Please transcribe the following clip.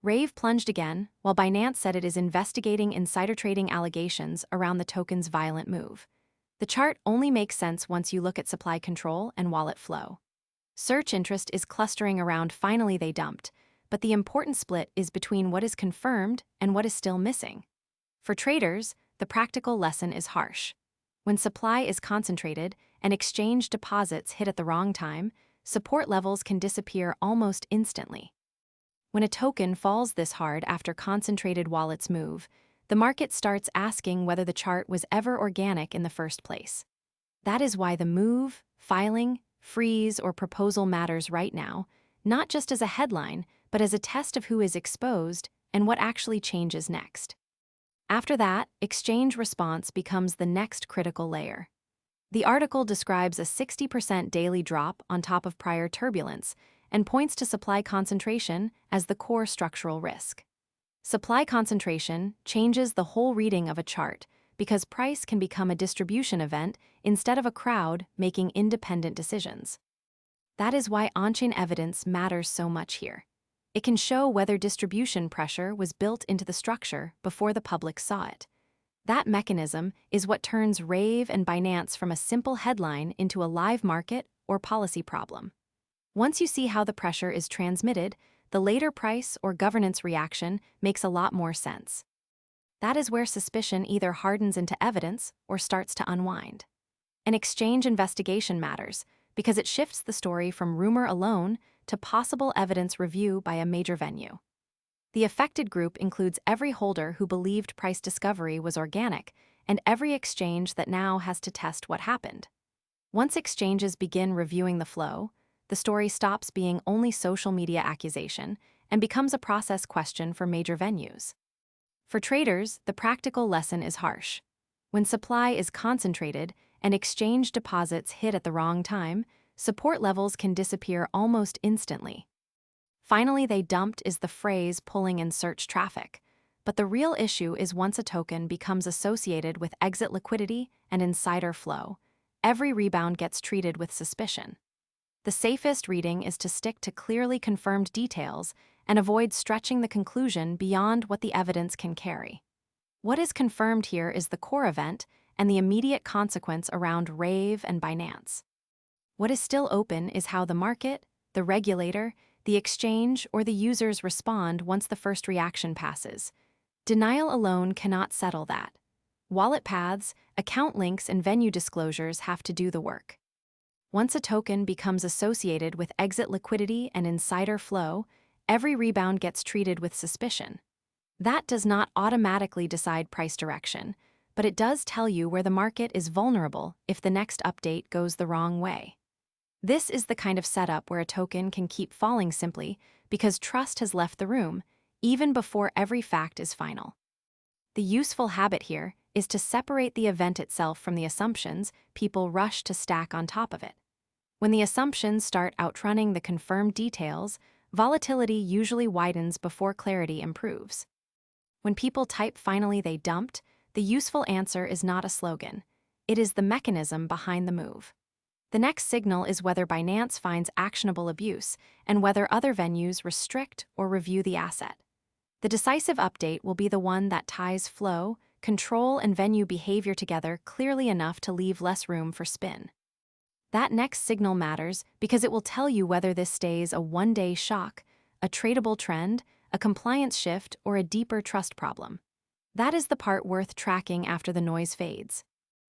RAVE plunged again, while Binance said it is investigating insider trading allegations around the token's violent move. The chart only makes sense once you look at supply control and wallet flow. Search interest is clustering around "finally they dumped," but the important split is between what is confirmed and what is still missing. For traders, the practical lesson is harsh. When supply is concentrated and exchange deposits hit at the wrong time, support levels can disappear almost instantly. When a token falls this hard after concentrated wallets move, the market starts asking whether the chart was ever organic in the first place. That is why the move, filing, freeze, or proposal matters right now, not just as a headline, but as a test of who is exposed and what actually changes next. After that, exchange response becomes the next critical layer. The article describes a 60% daily drop on top of prior turbulence and points to supply concentration as the core structural risk. Supply concentration changes the whole reading of a chart because price can become a distribution event instead of a crowd making independent decisions. That is why on-chain evidence matters so much here. It can show whether distribution pressure was built into the structure before the public saw it. That mechanism is what turns RAVE and Binance from a simple headline into a live market or policy problem. Once you see how the pressure is transmitted, the later price or governance reaction makes a lot more sense. That is where suspicion either hardens into evidence or starts to unwind. An exchange investigation matters because it shifts the story from rumor alone to possible evidence review by a major venue. The affected group includes every holder who believed price discovery was organic and every exchange that now has to test what happened. Once exchanges begin reviewing the flow, the story stops being only social media accusation and becomes a process question for major venues. For traders, the practical lesson is harsh. When supply is concentrated and exchange deposits hit at the wrong time, support levels can disappear almost instantly. "Finally they dumped" is the phrase pulling in search traffic, but the real issue is once a token becomes associated with exit liquidity and insider flow, every rebound gets treated with suspicion. The safest reading is to stick to clearly confirmed details and avoid stretching the conclusion beyond what the evidence can carry. What is confirmed here is the core event and the immediate consequence around RAVE and Binance. What is still open is how the market, the regulator, the exchange, or the users respond once the first reaction passes. Denial alone cannot settle that. Wallet paths, account links, and venue disclosures have to do the work. Once a token becomes associated with exit liquidity and insider flow, every rebound gets treated with suspicion. That does not automatically decide price direction, but it does tell you where the market is vulnerable if the next update goes the wrong way. This is the kind of setup where a token can keep falling simply because trust has left the room, even before every fact is final. The useful habit here is to separate the event itself from the assumptions people rush to stack on top of it. When the assumptions start outrunning the confirmed details, volatility usually widens before clarity improves. When people type "finally they dumped," the useful answer is not a slogan. It is the mechanism behind the move. The next signal is whether Binance finds actionable abuse and whether other venues restrict or review the asset. The decisive update will be the one that ties flow, control, and venue behavior together clearly enough to leave less room for spin. That next signal matters because it will tell you whether this stays a one-day shock, a tradable trend, a compliance shift, or a deeper trust problem. That is the part worth tracking after the noise fades.